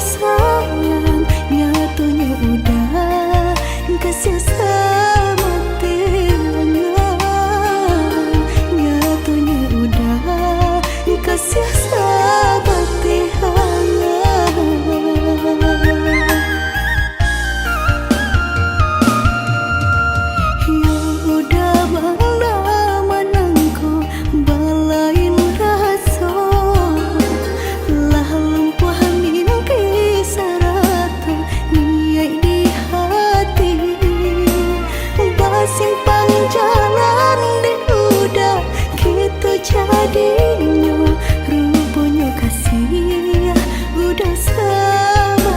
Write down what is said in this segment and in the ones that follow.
sayang nyatunya udah kasih sama tiangan, nyatunya udah kasih sama tiangan. Ya udah bangla manangku balain rasa lah lumpuh mimpi sarata niai di hati basimpang jalan di udah gitu jadinya rupanya kasih udah sama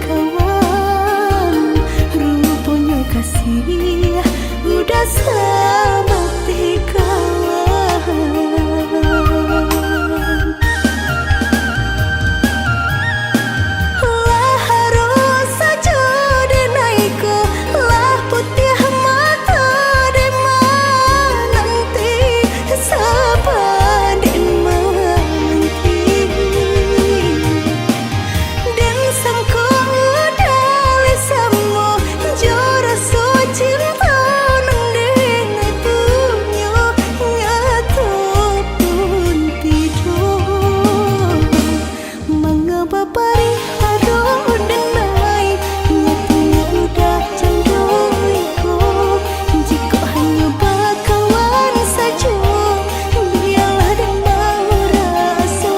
kawan, rupanya kasih udah sama kawan. Lah harus saja denaiku lah putih mata dema nanti sabar dema nanti dan sangko dali samo jora so cinta nang dengai punyo nyata pun tidur mengapa pari haro denai nyatunya udah candoiku jika hanya bakawan saja biarlah dan mau rasa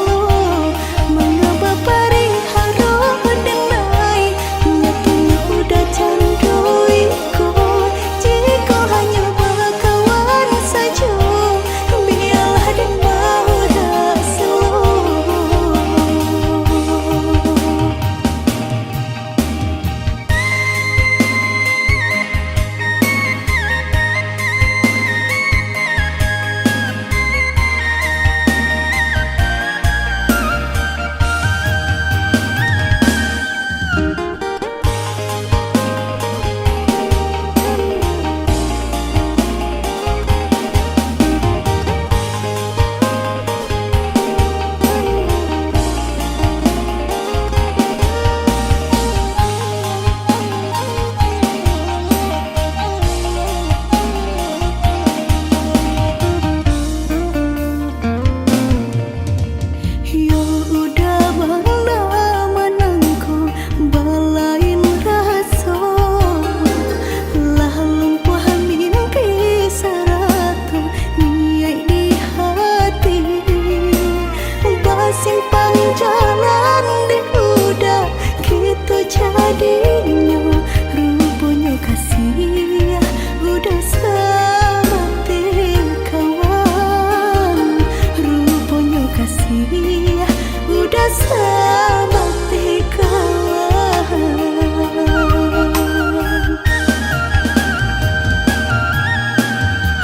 mengapa pari haro denai nyatunya udah candoiku jika hanya bakawan saja biarlah dan mau rasa. Ya udah bangla manangku balain rasa lah lumpuh mimpi sarata niai di hati basimpang jalan di udah gitu jadinya rupanya kasih udah sama kawan, rupanya kasih udah sama kawan.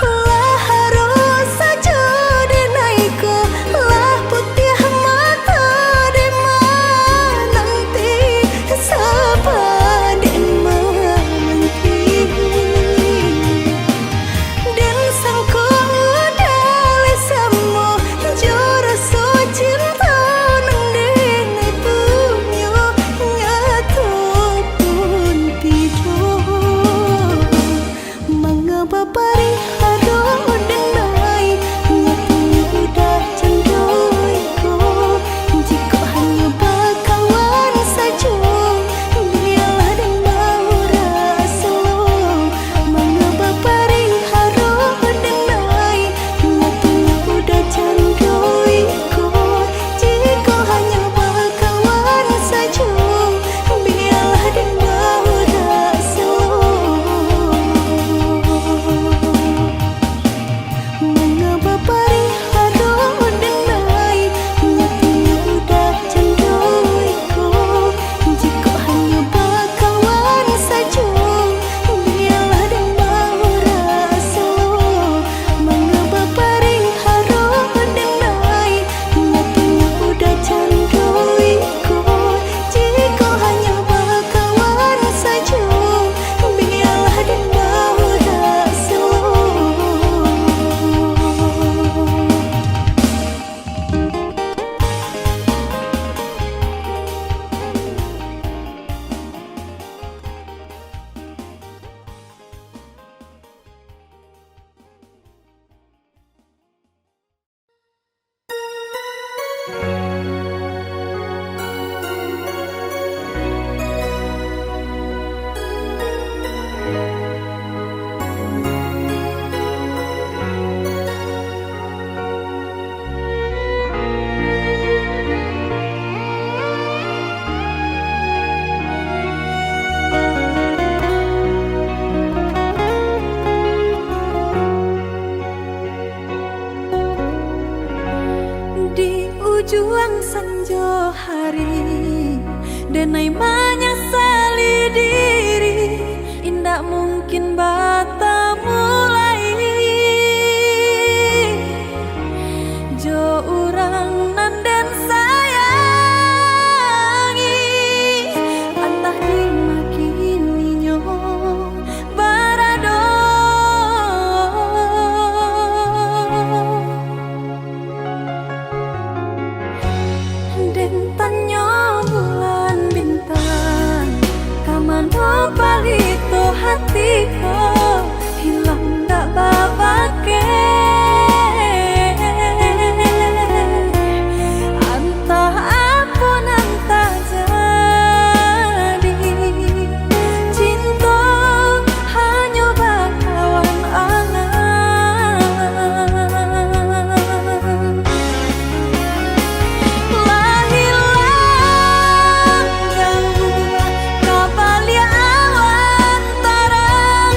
Lah harus saja denaiku lah putih mata dema nanti sabar dema nanti dan sangko dali samo jora so cinta nang dengai itu hatiku hilang tak babake. Entah apa entah jadi cinta hanya bakawan angan. Lah hilang jauh kabalia awan tarang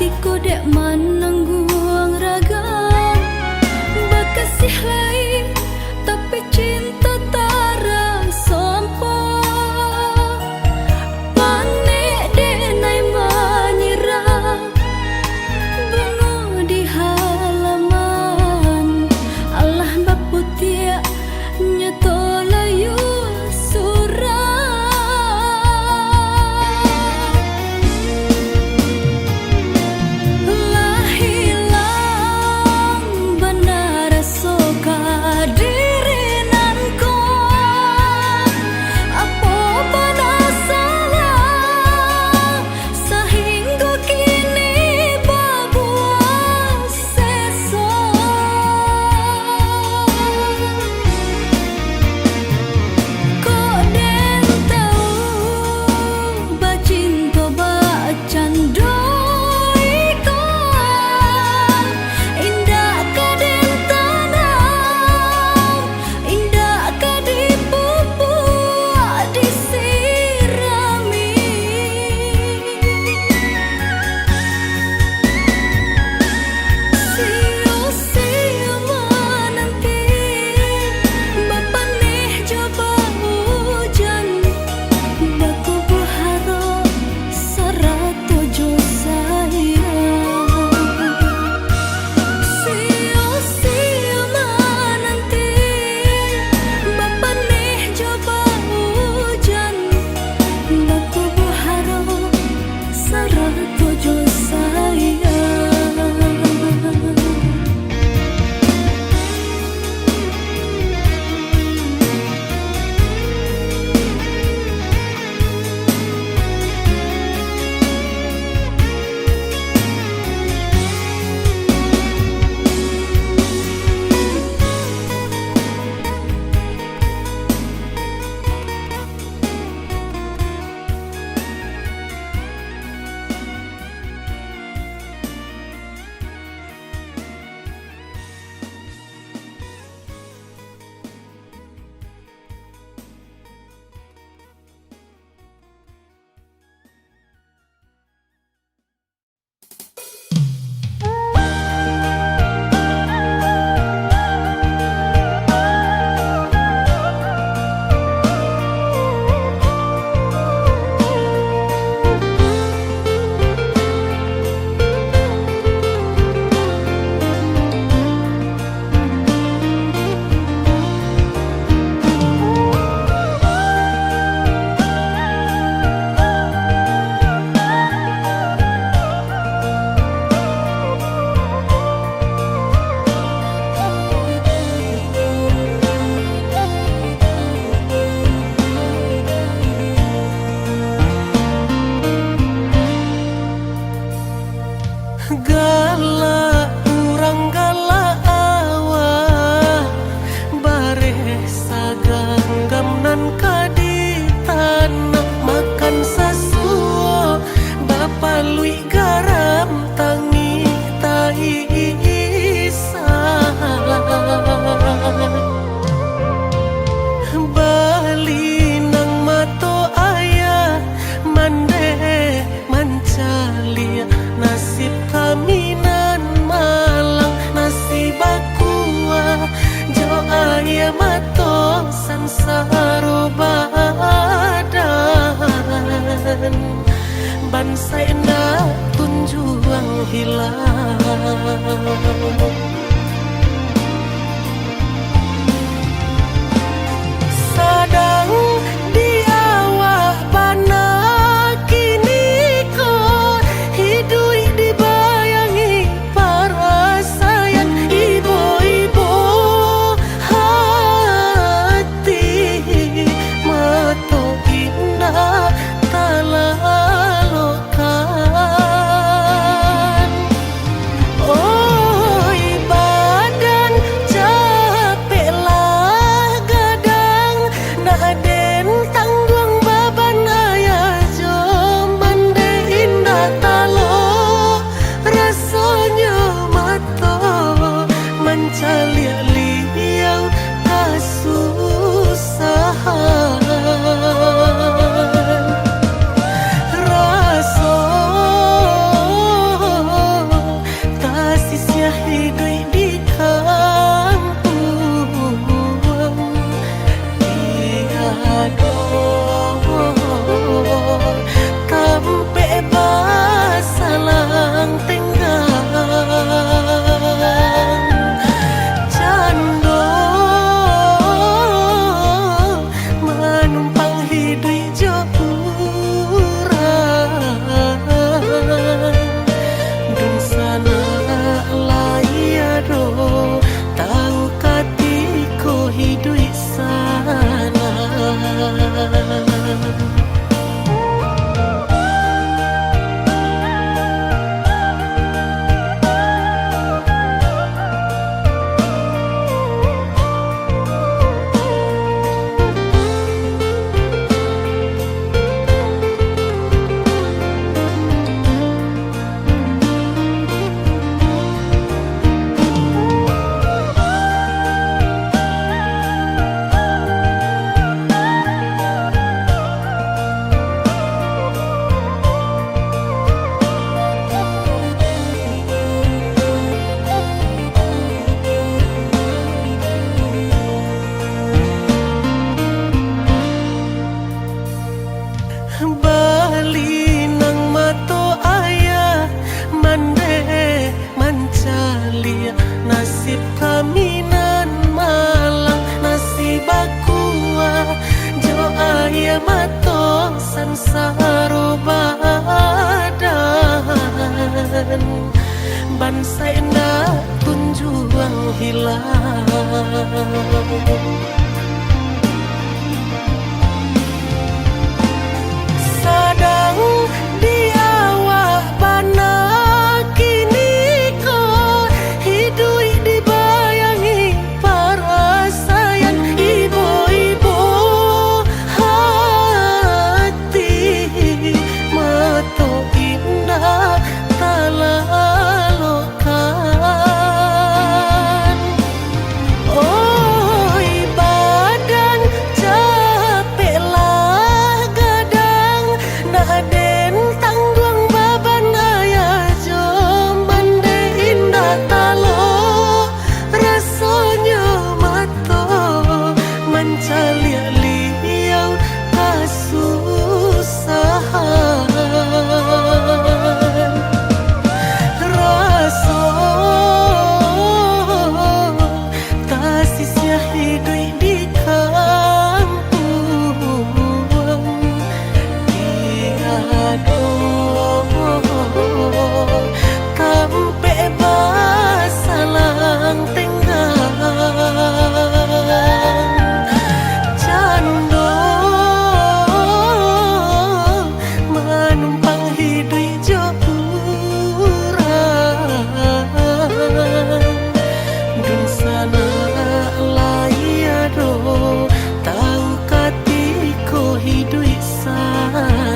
hatiku dek menanggung raga bakasih lain tapi cinta tarang sampo panik denai menyerah bunga di halaman Allah baputia nyato layu bansai na tunjuang hilang sadang di awak bana kini ko hidui dibayangi para sayang ibu-ibu hati mato indah talalokan oh Tuhan saena kunjuang hilang sadang di awak bana kini ko hidup dibayangi para sayang ibu-ibu hati mato indah talalokan oi badan capek lah gadang naden tanggung baban ayah joman de indah talo rasanya mato mencalia liau kasusahan raso tasisnya hidup di kampung tiado kampe basalang tenggang cando menumpang hidup joran dun sana layado tahu katiko hidup salah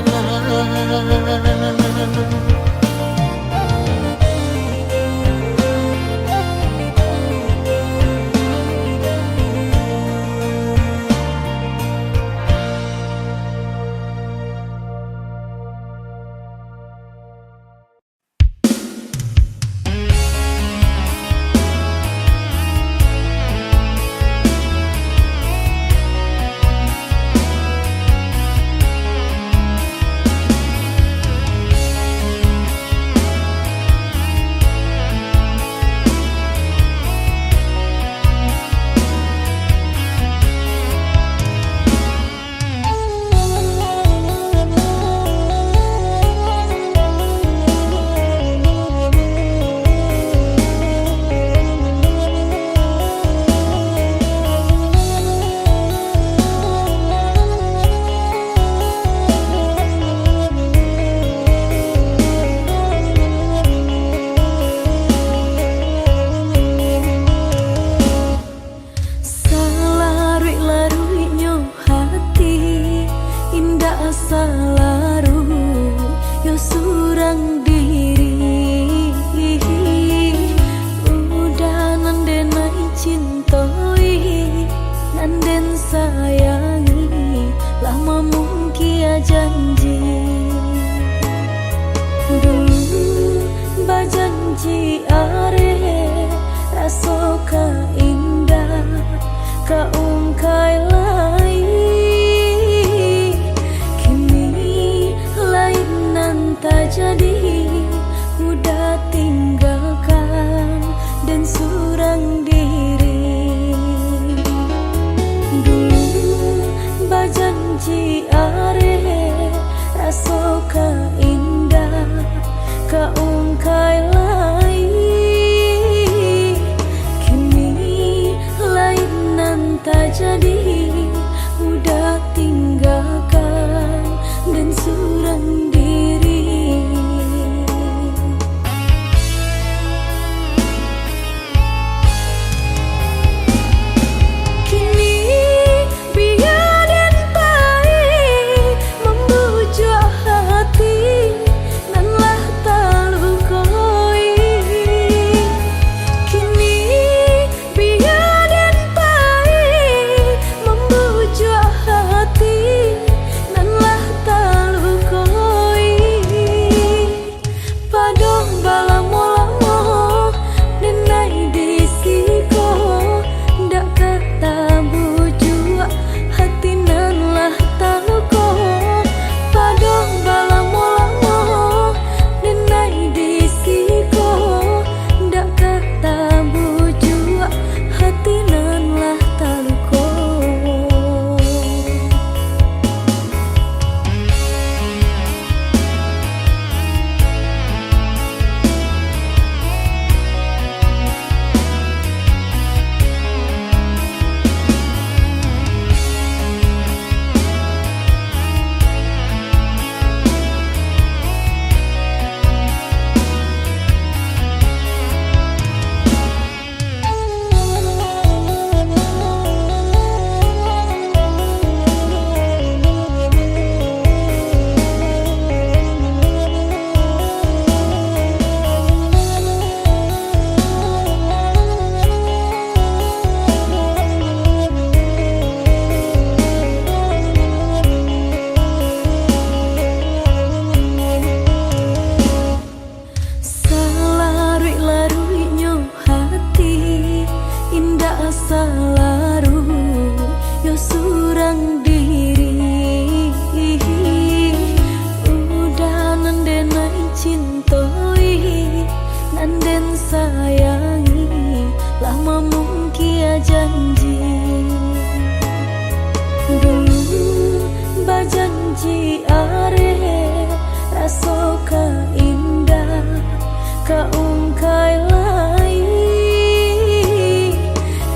kaungkai lai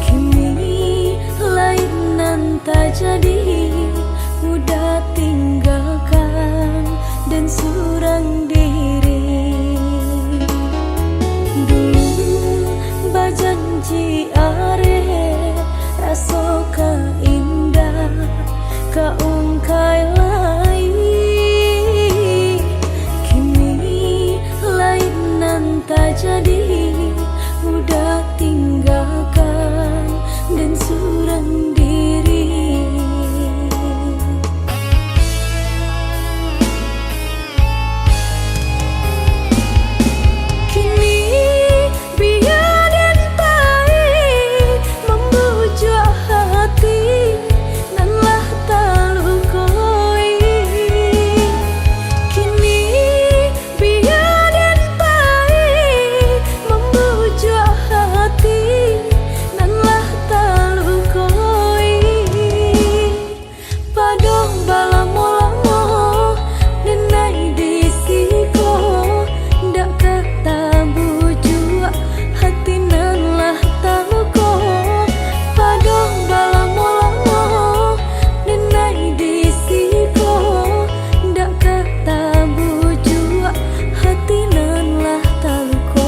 kini lain nan tak jadi udah tinggalkan dan surang diri dulu bajanji are rasoka indah kaungkai lai kini lain nan tak jadi udah tinggalkan dan surang diri kini biar dan pahit membujuk hati nan lah talukoi kini biar dan pahit membujuk hati nan lah talukoi padong balamo-lamo denai disiko ndak kata bujuk hati nan lah taluko padong balamo-lamo denai disiko ndak kata bujuk hati nan lah taluko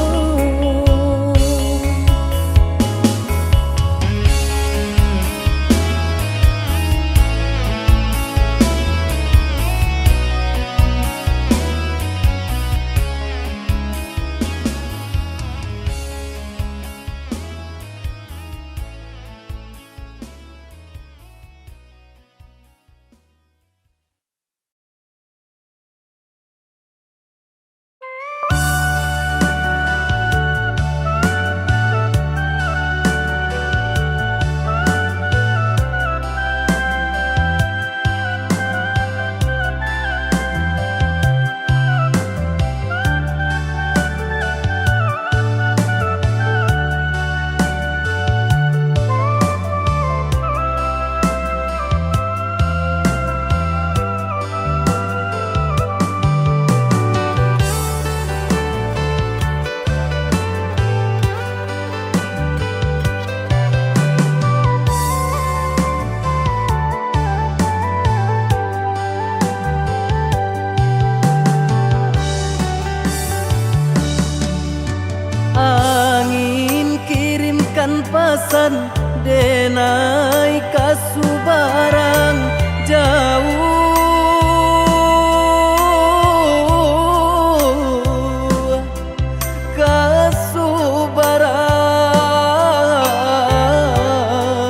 Angin kirimkan pesan denai kasu barang jauh kasu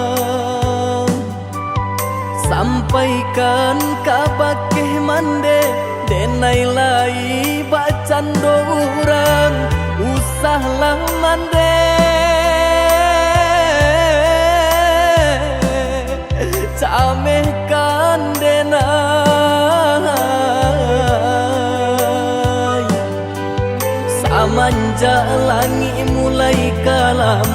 barang sampaikan kabakeh mande denai lai bacan dorang usahlah mande camehkan denai samanja langit mulai kalam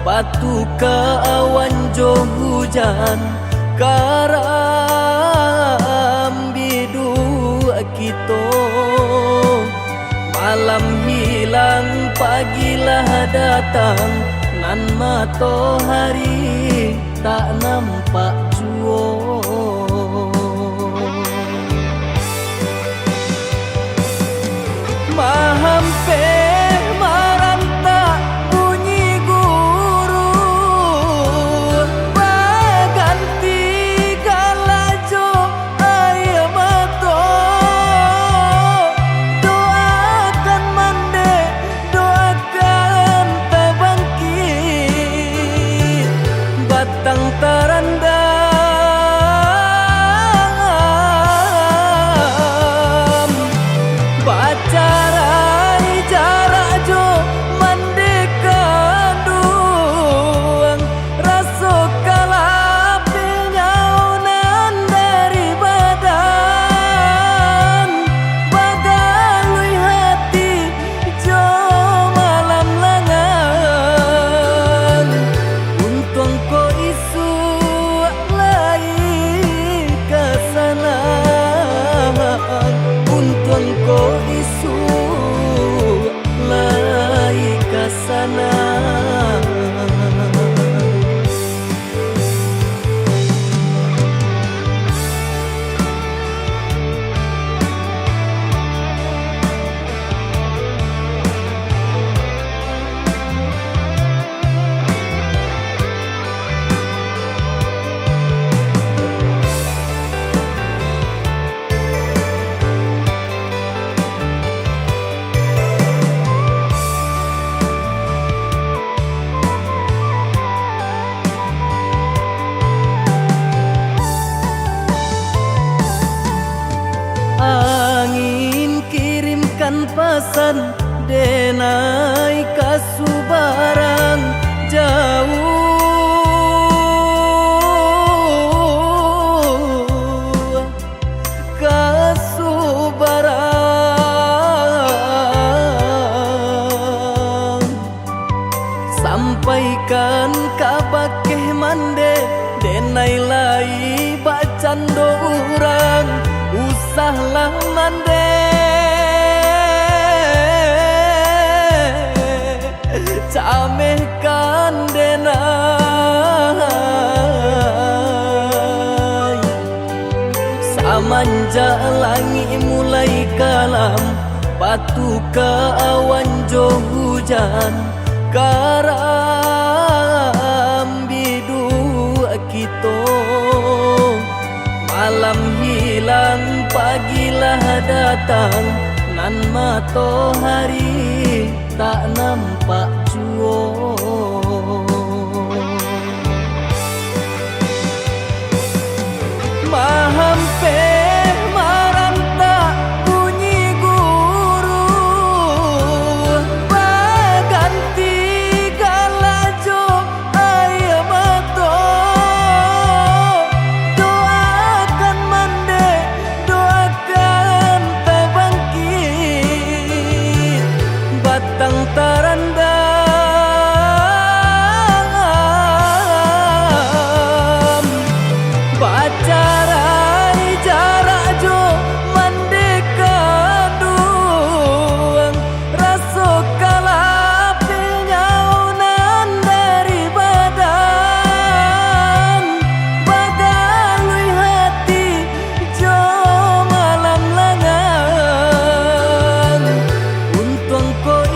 batu ke awan jo hujan karam bidu kita malam hilang pagilah datang nan matahari tak nampak jua mahampe maranta bunyi guru baganti galajo ayam mato doakan mande doakan tabangkit batang tarandam bacarai sampaikan kabakeh mande denai lai bacando urang usahlah mande camehkan denai samanja langi mulai kalam batu ke awan jo hujan karam bidua kita malam hilang pagilah datang nan matahari tak nampak jua mahampe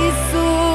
isu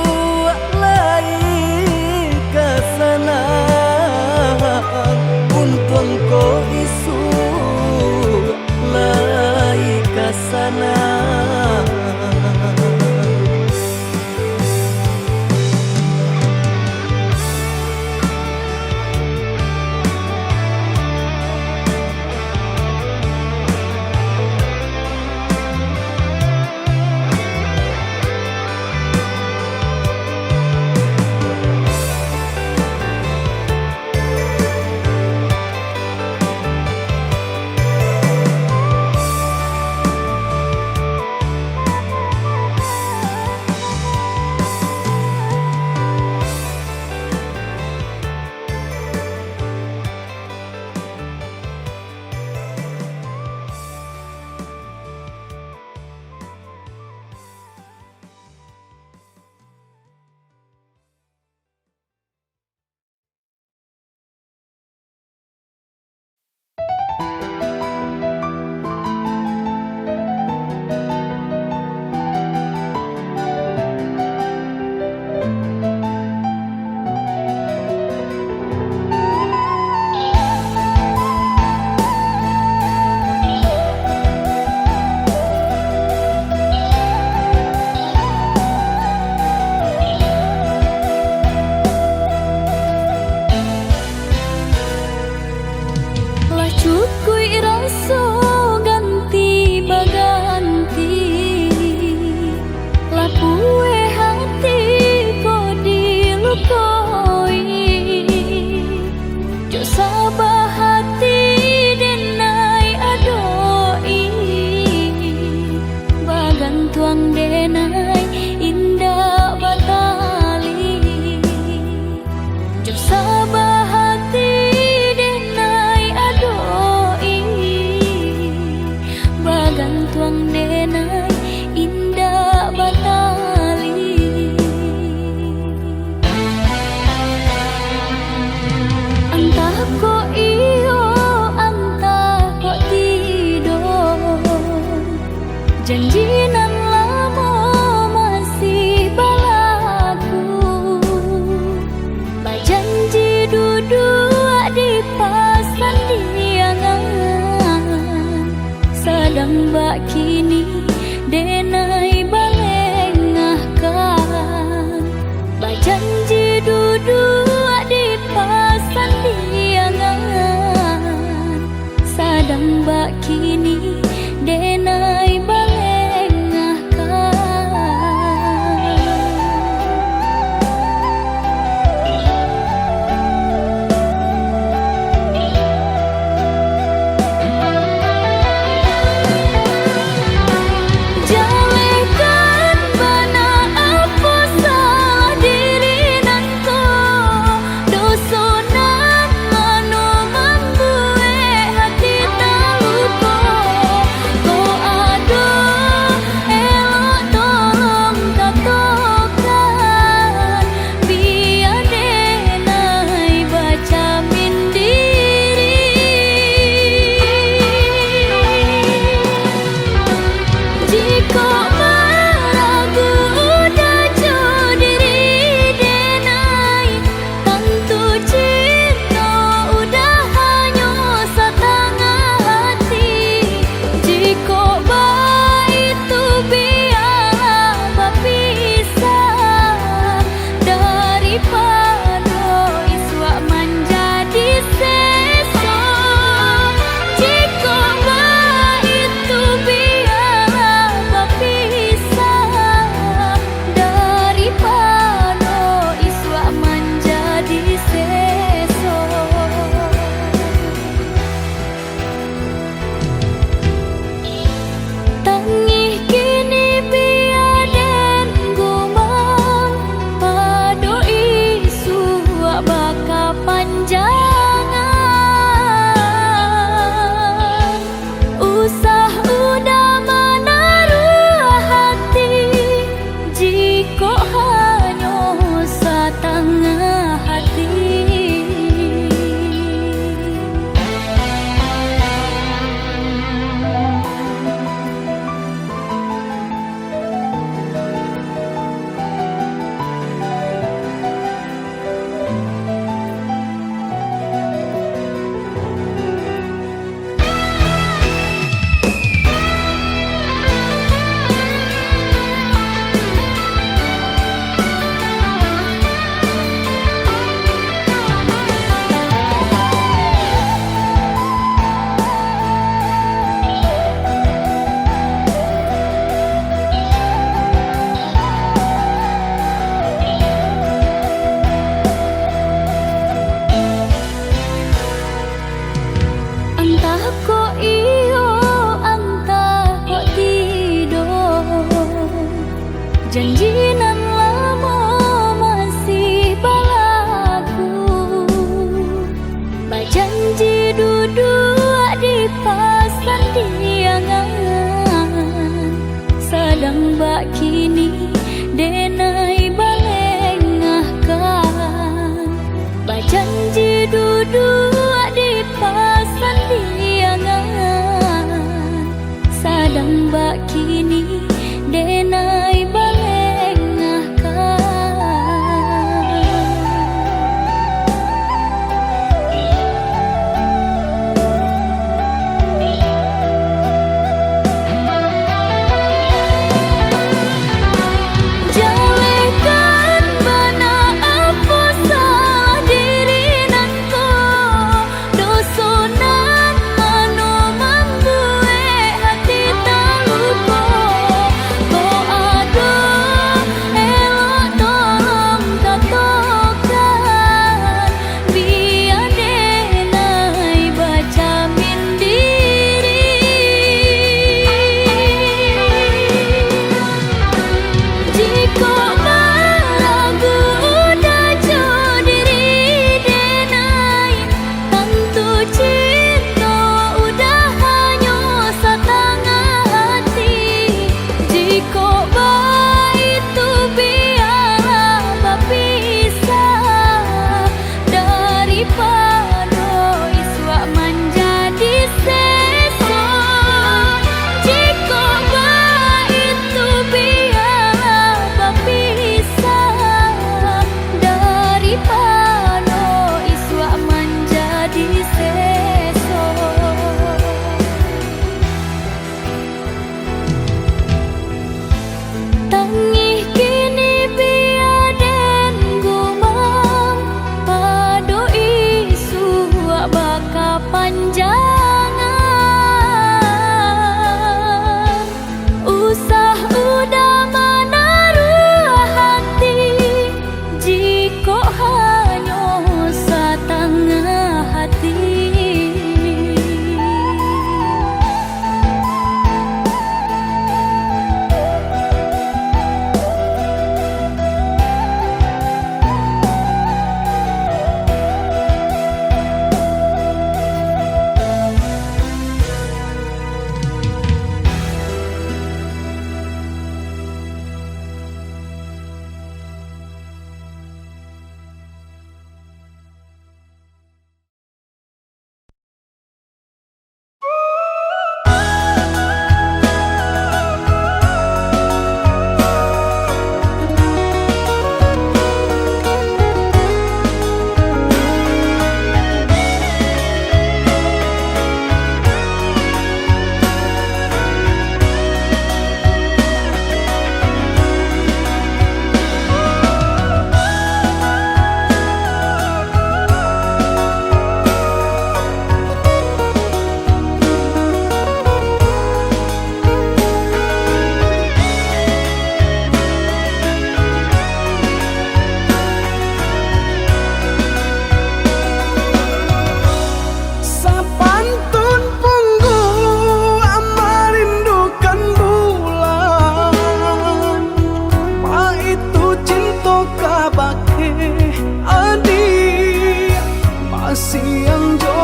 siang jo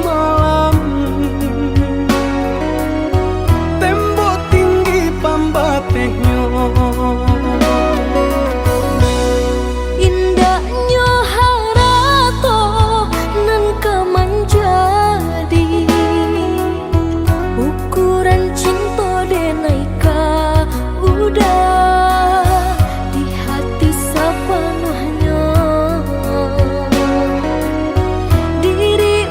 malam, tembok tinggi pambatehnya. Indahnya harato nan kemanjadi ukuran cinta denaika udah di hati sepenuhnya. Diri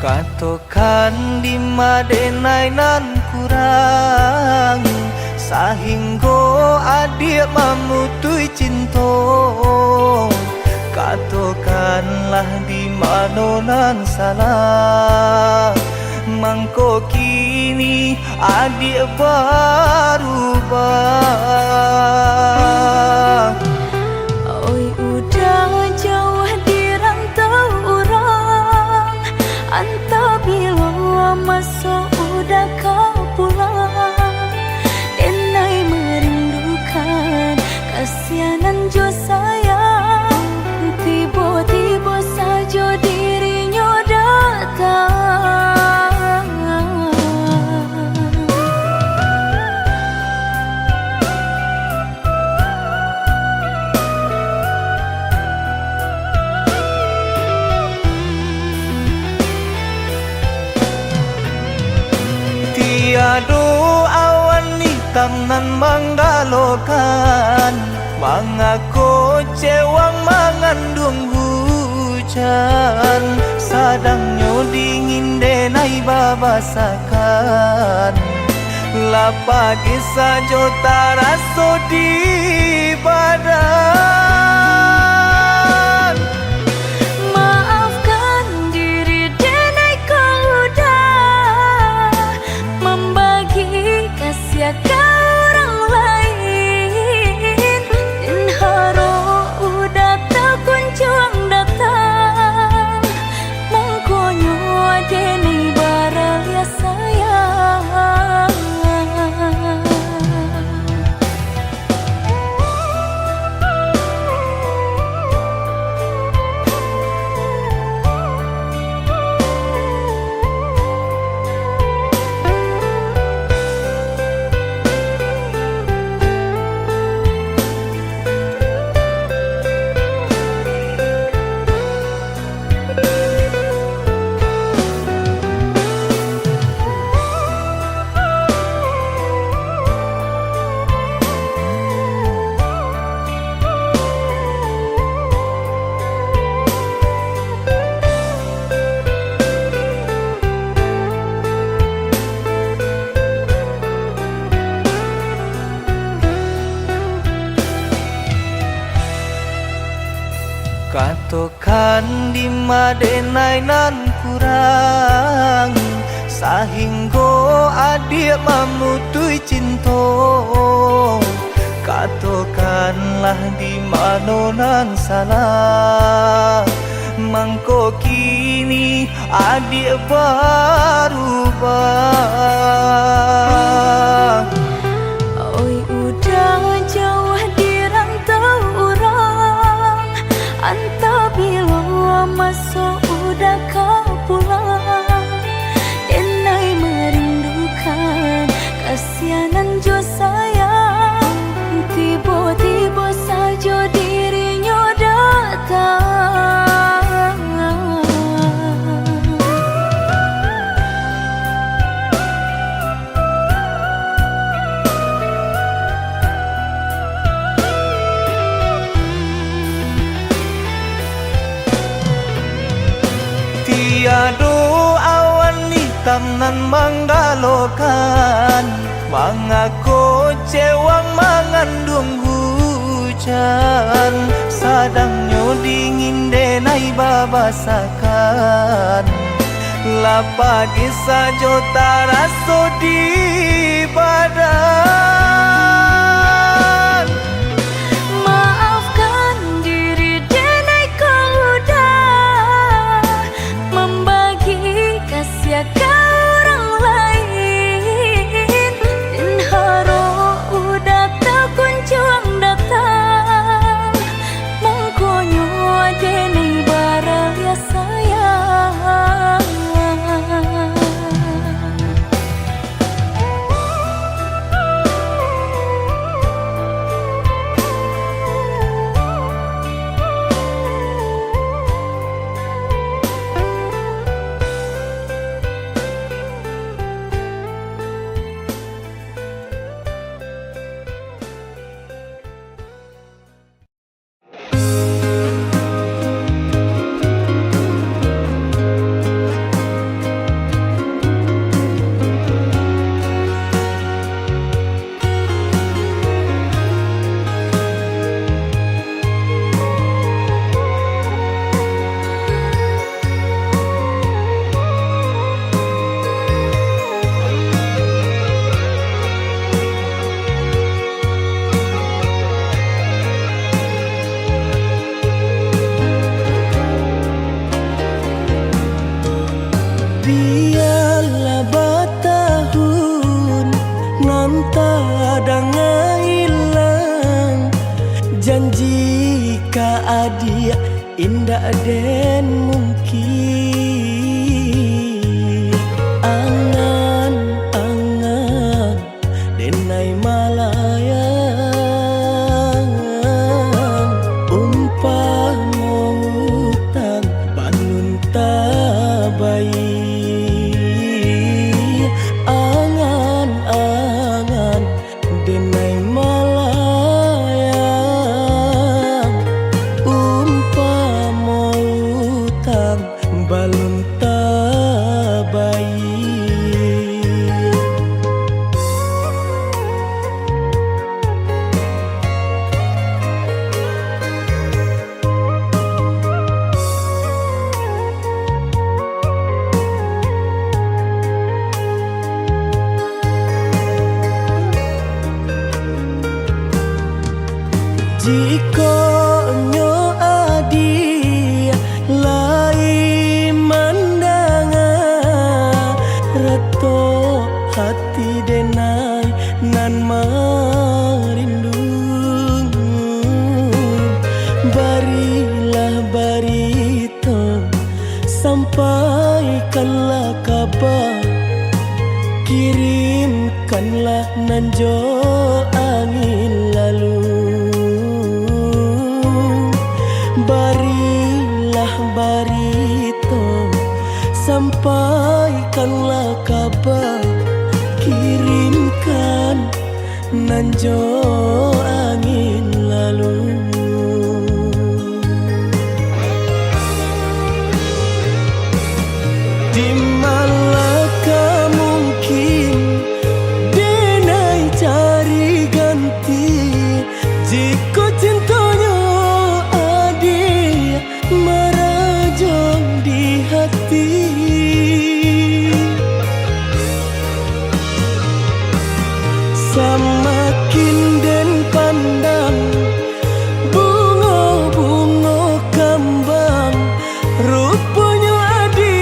Katokan di madenai nan kurang sahingga adik mamutui cinta. Katokanlah di mana nan salah, mangko kini adik berubah. Oi udah jauh di rantau orang, anta bila masuk udah kau pulang. Denai merindukan kasihanan jo sayang, tiba-tiba saja dirinya datang. Tiada awan hitam nan menggalokan, mengaku cewang mengandung hujan. Sadangnya dingin denai babasakan, lapagi saja taraso di badan. Maafkan diri denai kau udah membagi kasih ke orang lain, dan haro udah tak kunjung datang. Mongkonyo denai baraya sayang. Katokan di madenai nan kurang sahingga adik mamutui cinta. Katokanlah di mana nan salah, mangko kini adik berubah. Oi udah jauh di rantau orang, anta bila masuk udah kau pulang. Denai merindukan kasihanan jo sayang, tiba-tiba saja dirinya datang. Tiada awan hitam nan menggalokan, mengaku cewang mengandung hujan. Sadangnya dingin denai babasakan, lapagi saja taraso di badan. Maafkan diri denai kau udah membagi kasih ke orang lain, dan haro udah tak kunjung datang. Mongkonyo denai baraya sayang. ka adia indah den mungkin angan-angan denai malayang umpama utang bangun tabai angan-angan denai malayang umpama utang balun tabai. Jika nyo adi lai mandanga reto hati denai nan marindung barilah barito sampaikanlah kabar kirimkanlah nanjo angin lalu barilah barito sampaikanlah kabar kirimkan nanjo angin lalu. Di malakah mungkin denai cari ganti jika cintanya adi merajang di hati. Semakin den pandang bunga-bunga kembang rupanya adi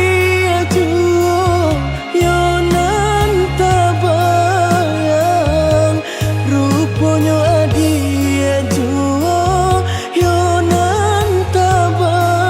ajuh yonan tabayang rupanya adi ajuh yonan tabayang.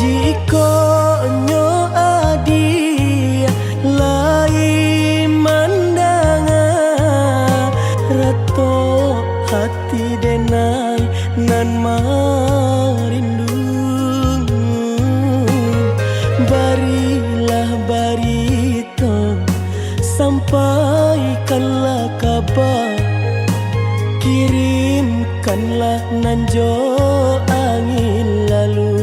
Jika nyo adi lai mandanga reto hati denai nan marindung barilah barito sampaikanlah kabar kirimkanlah nanjo angin lalu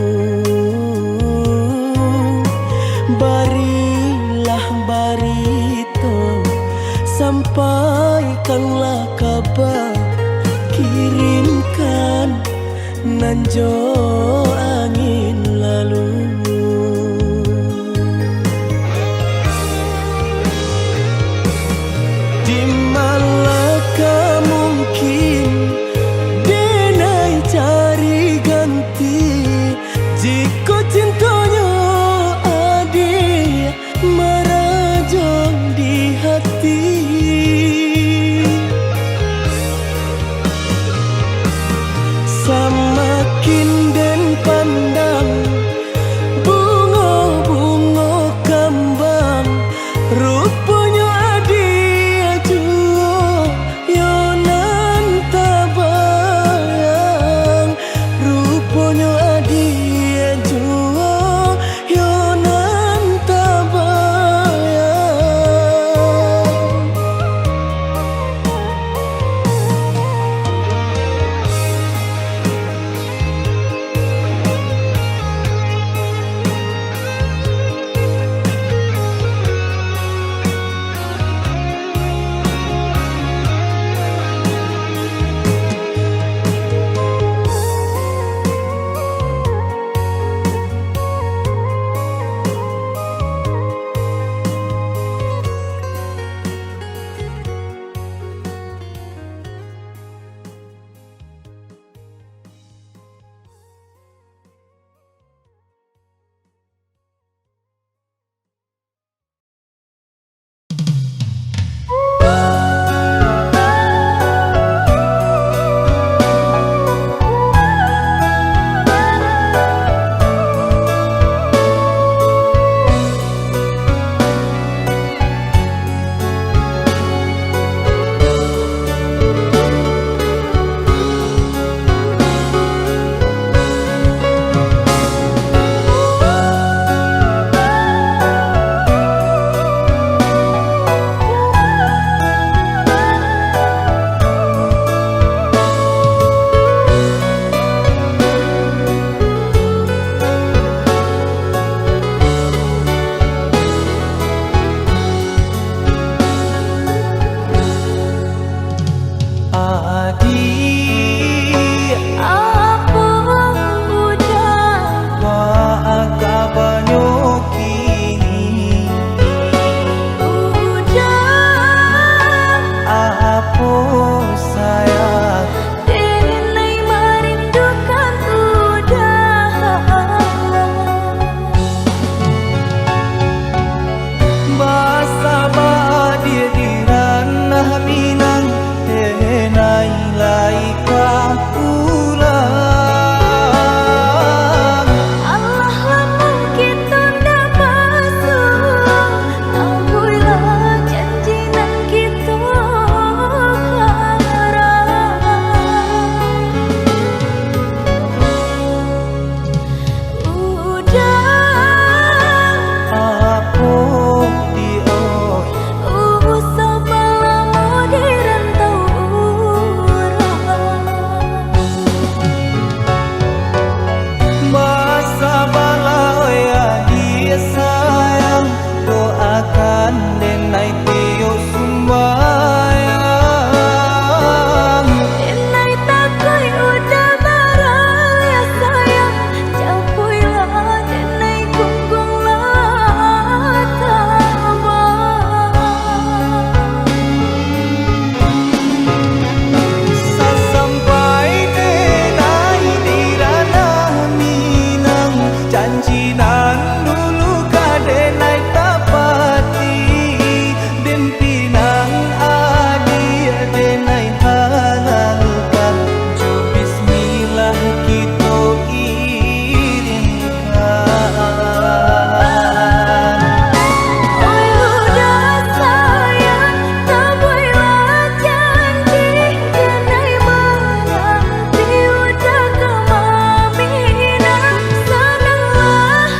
barilah barito sampaikanlah kabar kirimkan nanjo angin lalu. Di malakah mungkin denai cari ganti jika cintanya adi merajang di hati. Semakin janjinan dulu kade naik tapati den pinang adi denai halalkan jo bismillah kita irinkan. Oi udah sayang, tak bolehlah janji denai menanti udah kemamina. Senanglah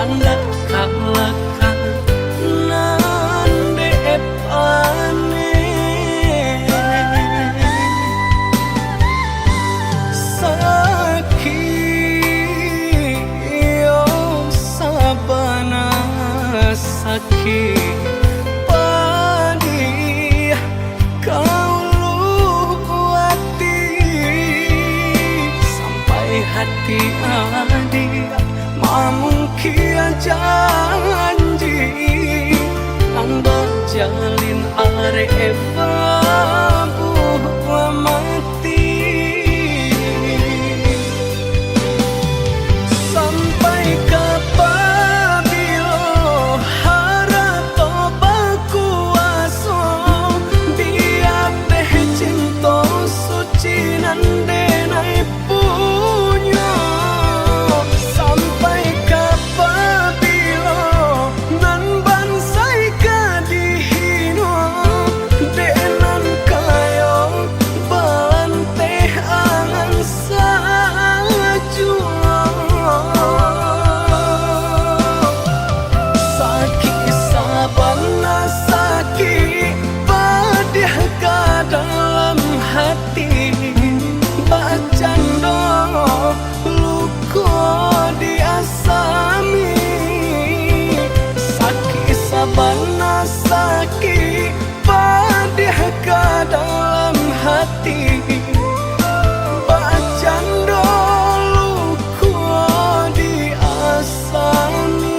tanda kalakan nande epane sakit yo sabana sakit padi kau luati sampai hati adik mungkin janji nang berjalin arep buah mati sampai kapabilo harap toba kuaso biar teh cinta suci nande nai punya sampai kapabilo nan bansai kadihino denan kayo bante angan sajua sakit sabana sakit padih ka dalam hati bacando luko diasami sakit sabana sakit padih ka dalam hati bacando luko diasami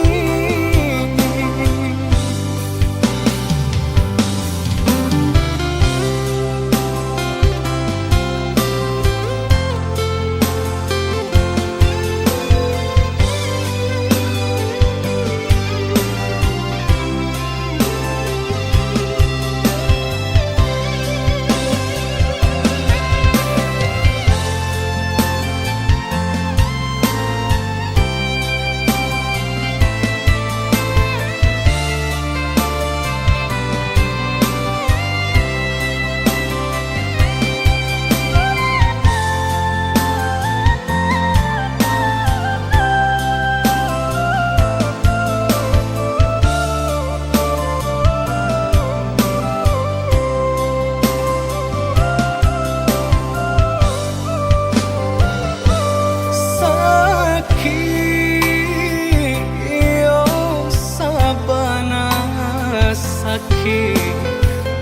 sakit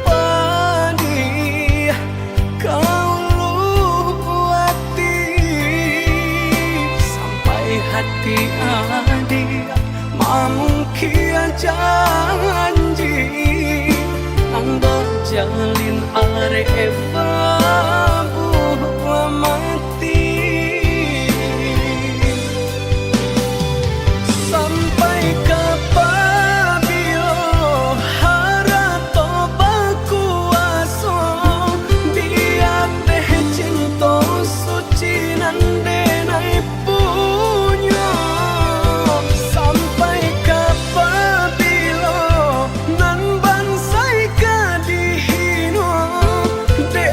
padi kau luati sampai hati adik mungkin janji nang berjalin arep buah mati sampai kapabilo harap toba kuaso biar teh cinta suci nande nai punya sampai kapabilo nan bansai kadihino de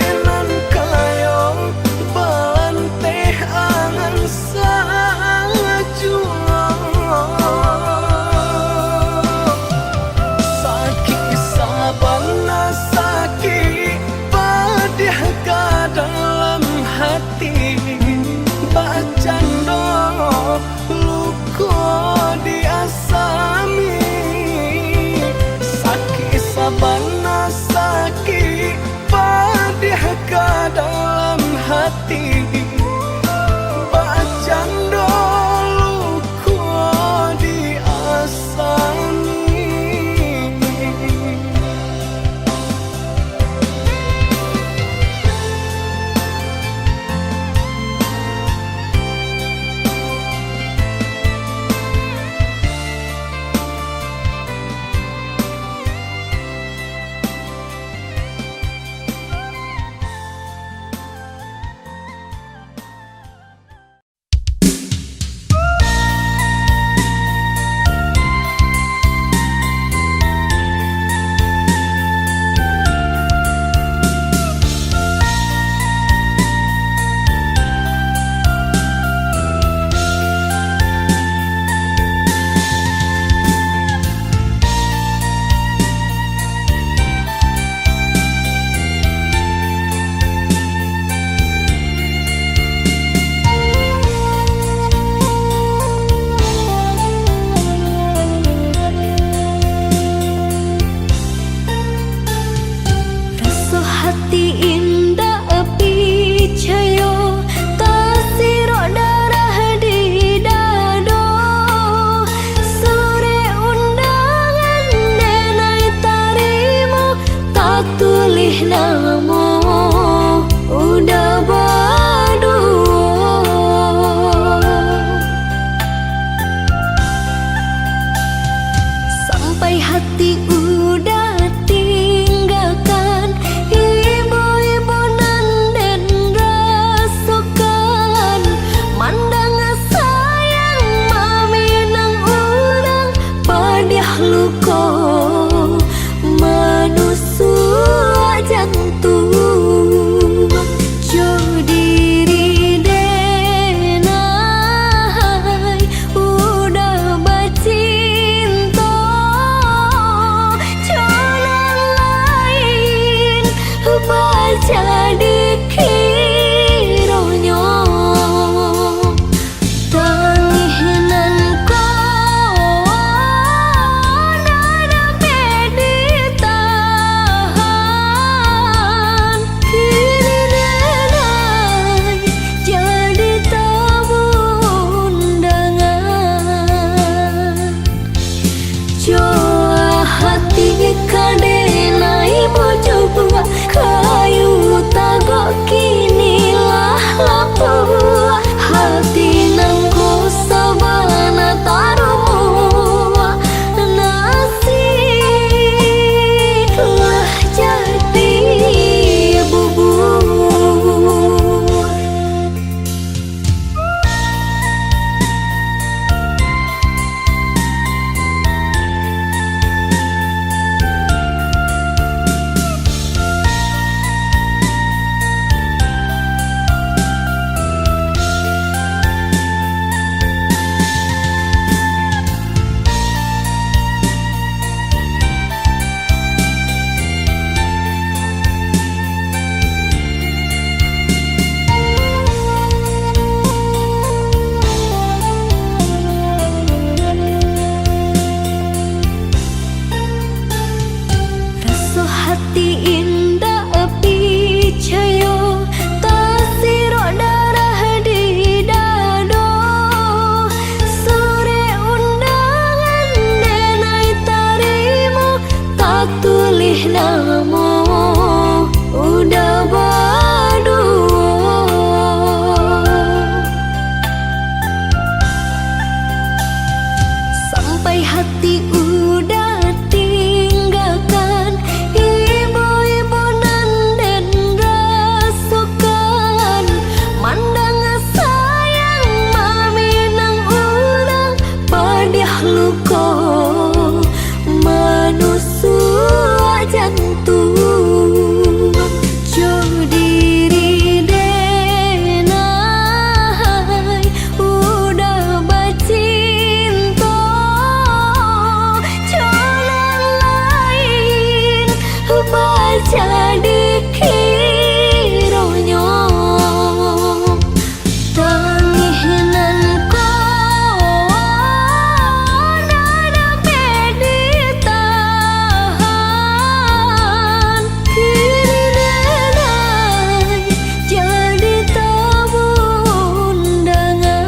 Sampai hati udah tinggalkan ibu-ibu nan den rasukan, mandang sayang mami nang urang padiah luko manusu jantung. Jo diri denai udah bacinta, jalan lain baca dikironyo. Tanginan ko nada meditahan, kini denai jadi tamu undangan. Joa hati kadenai bojo buah kayu tagok kini lah lapua, hati nang ko sabana taruh nasib lah jadi bubur. Rasa hati indah picayo tasiro darah di dado, sore undangan denai tarimo tak tulih namo udah badu. Sampai hati udah tinggalkan ibu-ibu nan den rasukan, mandang sayang mami nang urang padiah luko manusu jantung. Jo diri denai udah bacinta, jalan lain baca dikironyo. Tanginan ko nada meditahan, kini denai jadi tamu undangan.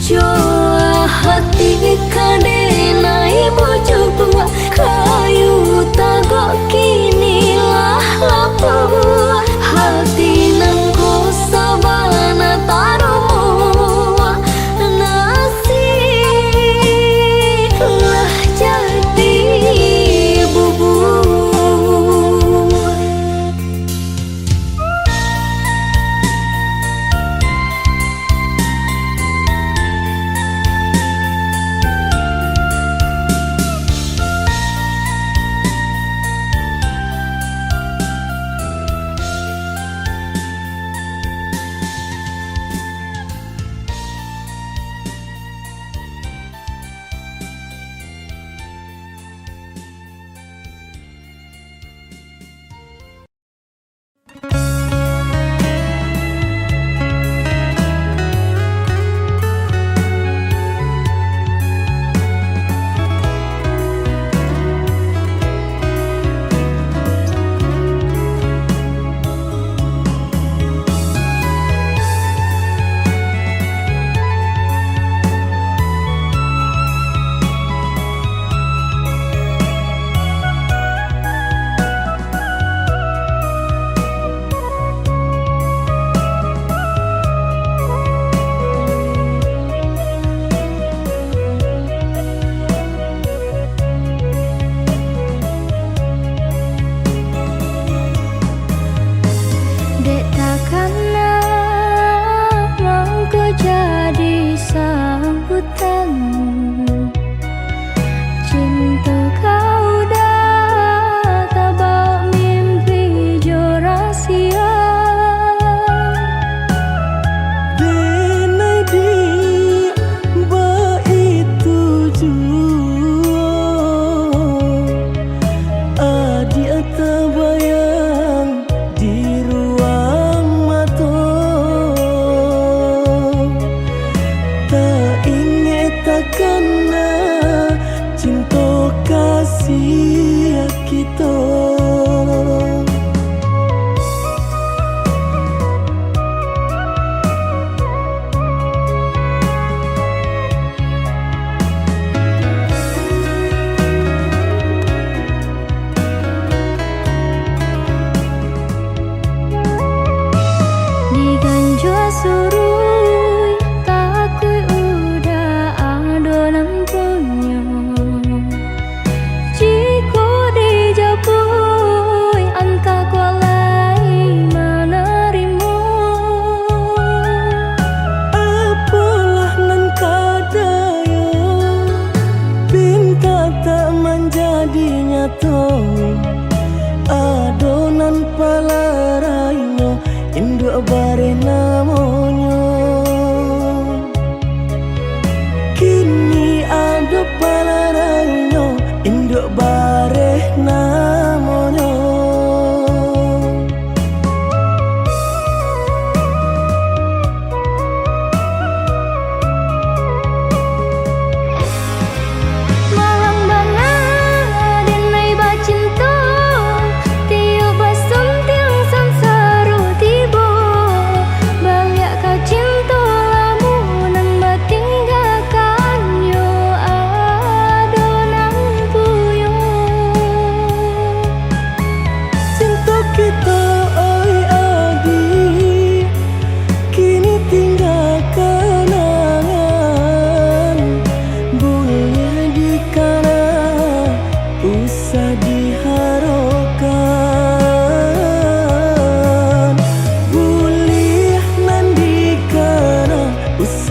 Joa hati kadenai bojo buah kayu tagok kini lah lapua, hati nang ko sabana taruh nasib lah jadi bubur.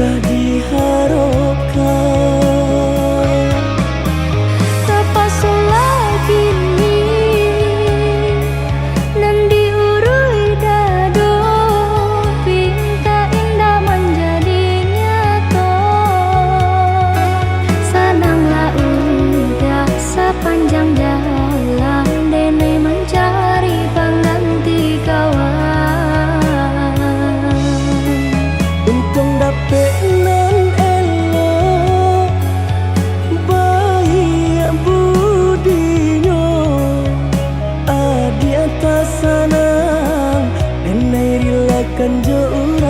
usah diharapkan. Terpaksa lagi nan diurui dado, pinta indah menjadi nyata. Senanglah udah sepanjang jalan dene mencari pengganti kawan. Untung dapet nan elok, baik budinya, di atas sanang denai rilakan jo urang.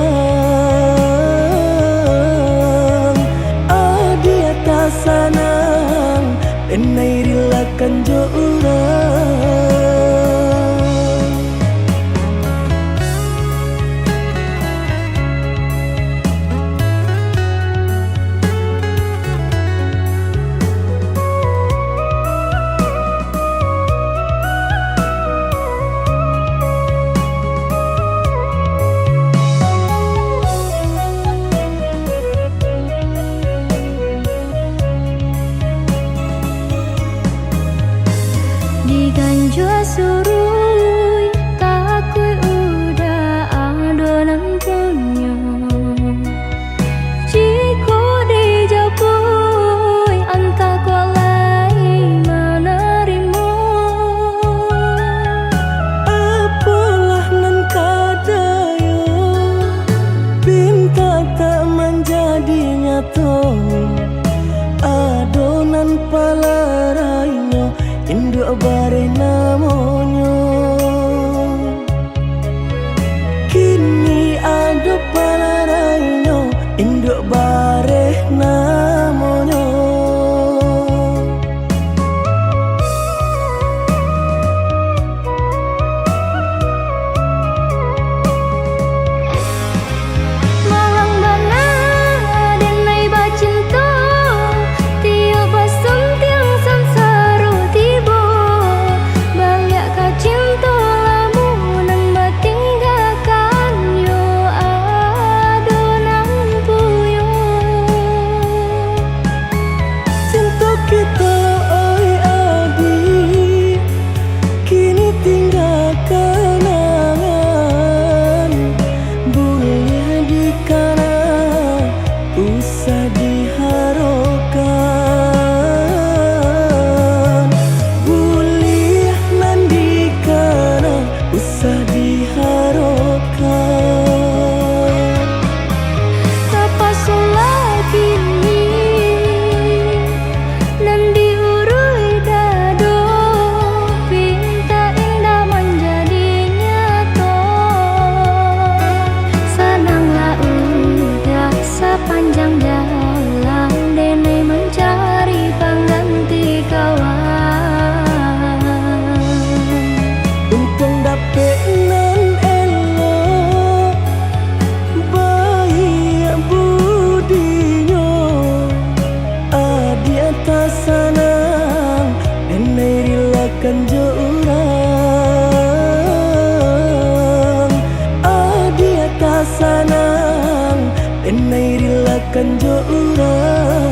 Di atas sanang denai rilakan jo urang. Diganjua surui takui udah adonan punya. Jika dijapui antah kualai menerima. Apalah nan kadaya, pinta tak menjadi nyata. Adonan palarainya induk bare namanya. Kini ada palarainya induk bare namanya. Malang bana denai bacinta, tiap basem tiang sansaru tiba. Balik ka cinta lamunan batinggalkan yo adonan puyo. Cinta kita oi adi, kini tinggal kenangan. Boleh dikana usah diharapkan. Boleh nan dikana usah diharapkan. Terpaksa lagi nan diurui dado, pinta indah menjadi nyata. Senanglah udah sepanjang jalan dene mencari pengganti kawan. Untung dapet nan elok, baik budinya, di atas sanang denai rilakan jo urang. Di atas sanang denai rilakan jo urang.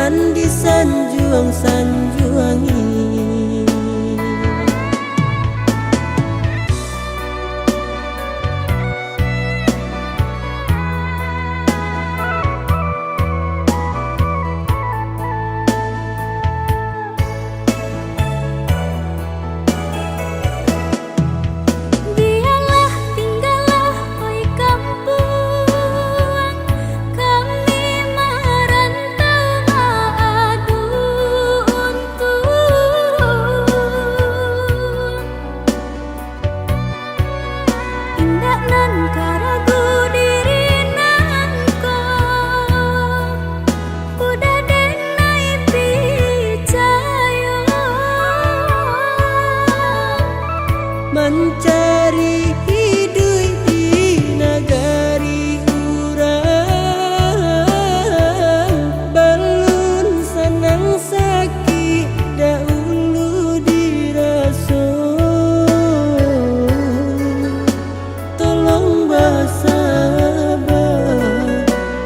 nan disanjuang-sanjuangi. Biarlah tinggallah oi kampung, kami merantau mengadu untung. Indak nan karagu diri nangko, udah denai picayo. Mencari hidup di negari urang, belum senang sakit dahulu diraso. Tolong bersabar,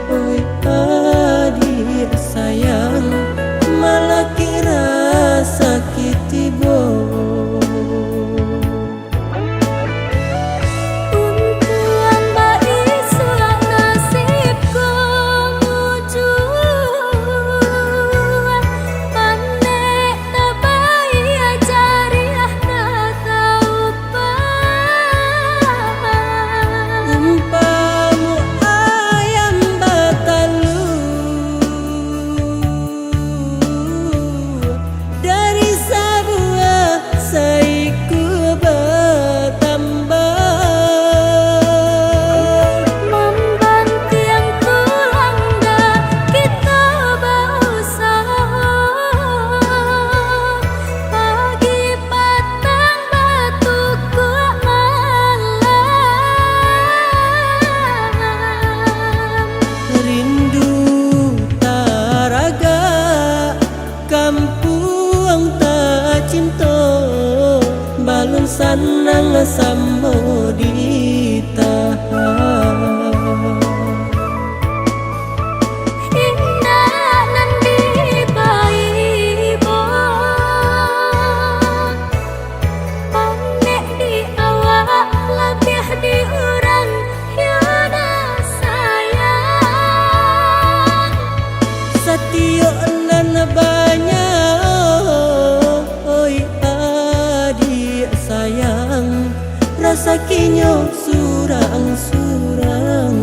oi adik sayang, malah kira sakit tiba. Untuang baik suak nasibku mujur, pandai tak baik jariah tak tahu Umpamu ayam batalu, dari sebuah saiku bertambah. membantiang tulangga kita berusaha, pagi petang batu kuat malam. Rindu taraga kampung tak cinta, balon sanang samo ditahan. Indah nan dibaibo, pandai di awak lebih di urang yada sayang. Satio nan banyak, oi adik sayang, rasa kinyo surang-surang.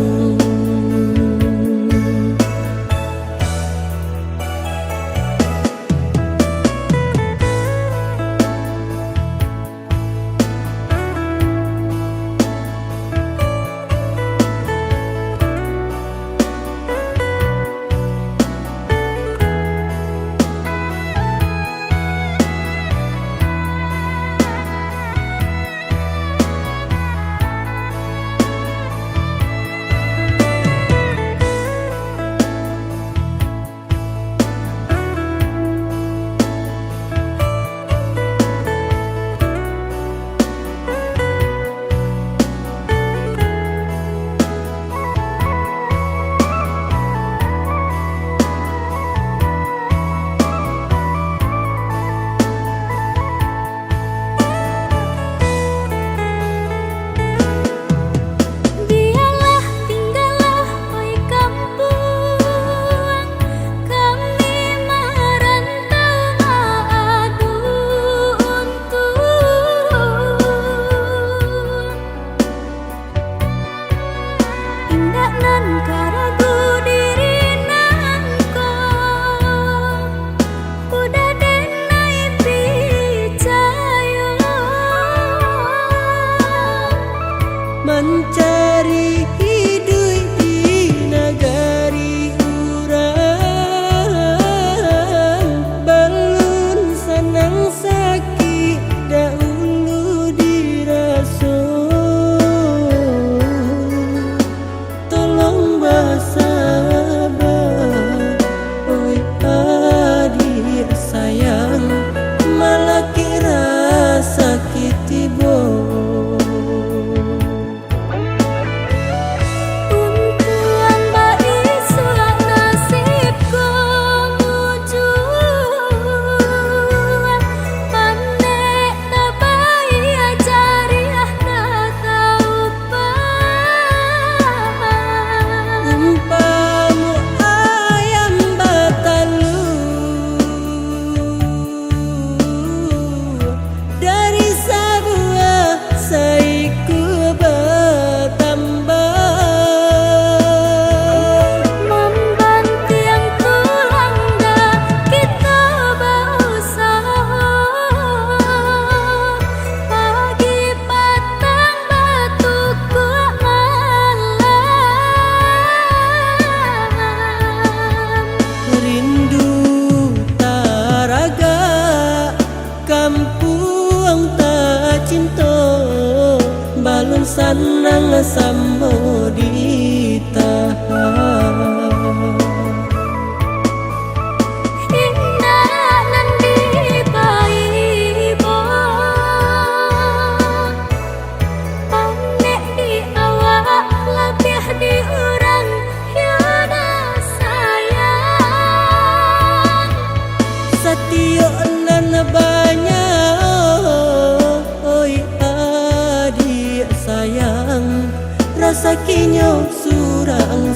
sambo ditahan. Inna nandi baibo Panek di awak lebih di orang Yana sayang Satyo nan banyak, oi adik sayang, rasa kinyo surang